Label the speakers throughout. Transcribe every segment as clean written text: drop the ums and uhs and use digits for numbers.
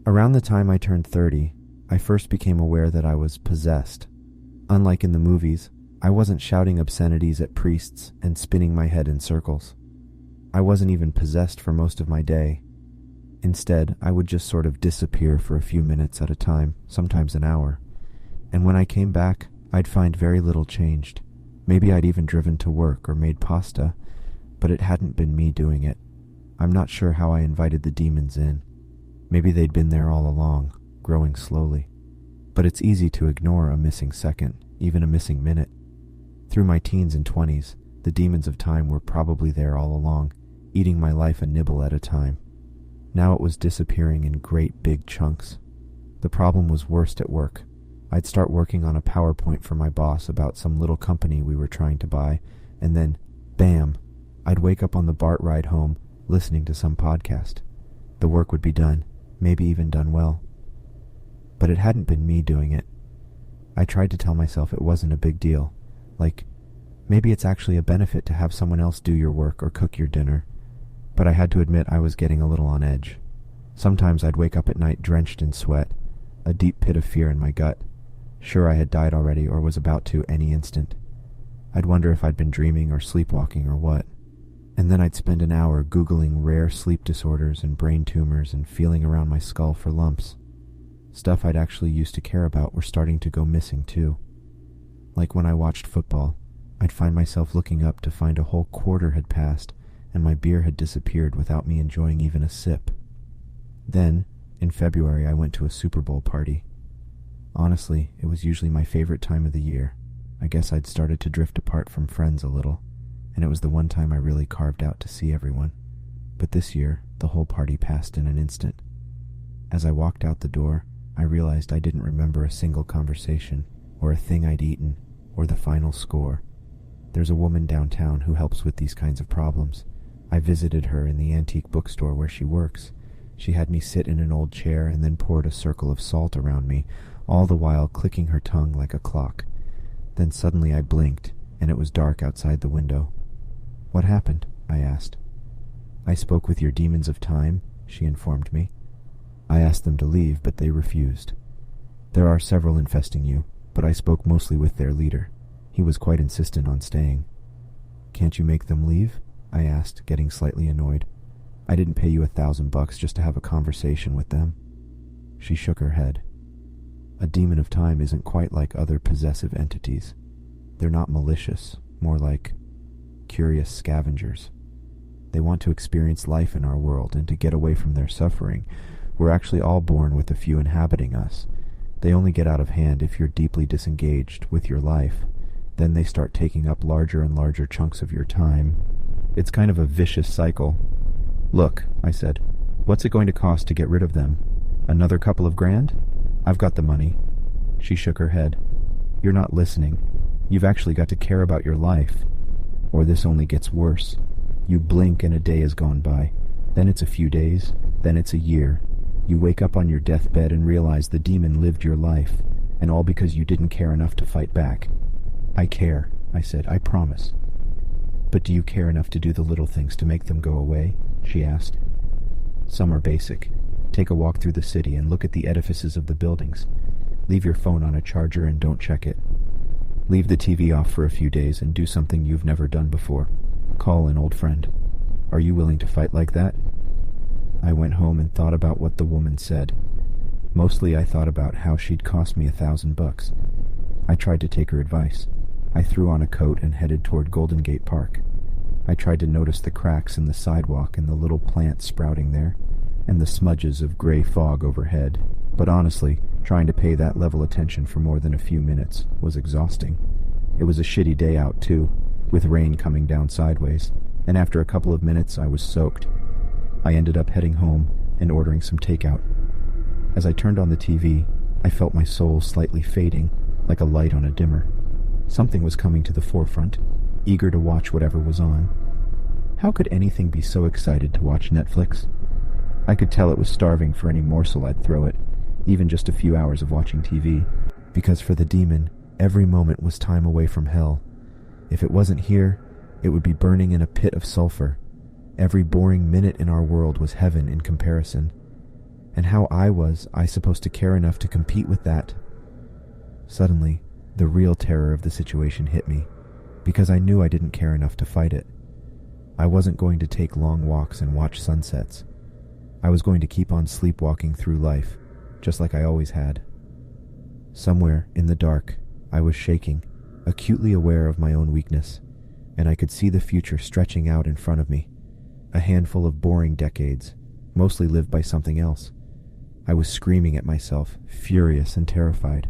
Speaker 1: Around the time I turned 30, I first became aware that I was possessed. Unlike in the movies, I wasn't shouting obscenities at priests and spinning my head in circles. I wasn't even possessed for most of my day. Instead, I would just sort of disappear for a few minutes at a time, sometimes an hour. And when I came back, I'd find very little changed. Maybe I'd even driven to work or made pasta, but it hadn't been me doing it. I'm not sure how I invited the demons in. Maybe they'd been there all along, growing slowly. But it's easy to ignore a missing second, even a missing minute. Through my teens and 20s, the demons of time were probably there all along, eating my life a nibble at a time. Now it was disappearing in great big chunks. The problem was worst at work. I'd start working on a PowerPoint for my boss about some little company we were trying to buy, and then, bam, I'd wake up on the BART ride home listening to some podcast. The work would be done, maybe even done well. But it hadn't been me doing it. I tried to tell myself it wasn't a big deal. Like, maybe it's actually a benefit to have someone else do your work or cook your dinner. But I had to admit I was getting a little on edge. Sometimes I'd wake up at night drenched in sweat, a deep pit of fear in my gut, sure I had died already or was about to any instant. I'd wonder if I'd been dreaming or sleepwalking or what. And then I'd spend an hour Googling rare sleep disorders and brain tumors and feeling around my skull for lumps. Stuff I'd actually used to care about were starting to go missing too. Like when I watched football, I'd find myself looking up to find a whole quarter had passed and my beer had disappeared without me enjoying even a sip. Then, in February, I went to a Super Bowl party. Honestly, it was usually my favorite time of the year. I guess I'd started to drift apart from friends a little, and it was the one time I really carved out to see everyone. But this year, the whole party passed in an instant. As I walked out the door, I realized I didn't remember a single conversation, or a thing I'd eaten, or the final score. There's a woman downtown who helps with these kinds of problems. I visited her in the antique bookstore where she works. She had me sit in an old chair and then poured a circle of salt around me, all the while clicking her tongue like a clock. Then suddenly I blinked, and it was dark outside the window. "What happened?" I asked. "I spoke with your demons of time," she informed me. "I asked them to leave, but they refused. There are several infesting you, but I spoke mostly with their leader. He was quite insistent on staying." "Can't you make them leave?" I asked, getting slightly annoyed. "I didn't pay you $1,000 just to have a conversation with them." She shook her head. A demon of time isn't quite like other possessive entities. They're not malicious, more like curious scavengers. They want to experience life in our world and to get away from their suffering. We're actually all born with a few inhabiting us. They only get out of hand if you're deeply disengaged with your life. Then they start taking up larger and larger chunks of your time. It's kind of a vicious cycle. "Look," I said, "what's it going to cost to get rid of them? Another couple of grand? I've got the money." She shook her head. "You're not listening. You've actually got to care about your life. Or this only gets worse. You blink and a day has gone by. Then it's a few days. Then it's a year. You wake up on your deathbed and realize the demon lived your life, and all because you didn't care enough to fight back." "I care," I said, "I promise." "But do you care enough to do the little things to make them go away?" she asked. "Some are basic. Take a walk through the city and look at the edifices of the buildings. Leave your phone on a charger and don't check it. Leave the TV off for a few days and do something you've never done before. Call an old friend. Are you willing to fight like that?" I went home and thought about what the woman said. Mostly I thought about how she'd cost me $1,000. I tried to take her advice. I threw on a coat and headed toward Golden Gate Park. I tried to notice the cracks in the sidewalk and the little plants sprouting there, and the smudges of gray fog overhead. But honestly, trying to pay that level attention for more than a few minutes was exhausting. It was a shitty day out, too, with rain coming down sideways, and after a couple of minutes I was soaked. I ended up heading home and ordering some takeout. As I turned on the TV, I felt my soul slightly fading, like a light on a dimmer. Something was coming to the forefront, eager to watch whatever was on. How could anything be so excited to watch Netflix? I could tell it was starving for any morsel I'd throw it, even just a few hours of watching TV, because for the demon, every moment was time away from hell. If it wasn't here, it would be burning in a pit of sulfur. Every boring minute in our world was heaven in comparison. And how I supposed to care enough to compete with that? Suddenly, the real terror of the situation hit me, because I knew I didn't care enough to fight it. I wasn't going to take long walks and watch sunsets. I was going to keep on sleepwalking through life, just like I always had. Somewhere in the dark, I was shaking, acutely aware of my own weakness, and I could see the future stretching out in front of me, a handful of boring decades, mostly lived by something else. I was screaming at myself, furious and terrified.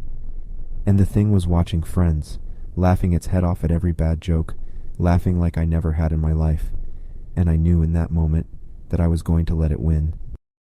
Speaker 1: And the thing was watching Friends, laughing its head off at every bad joke, laughing like I never had in my life, and I knew in that moment that I was going to let it win.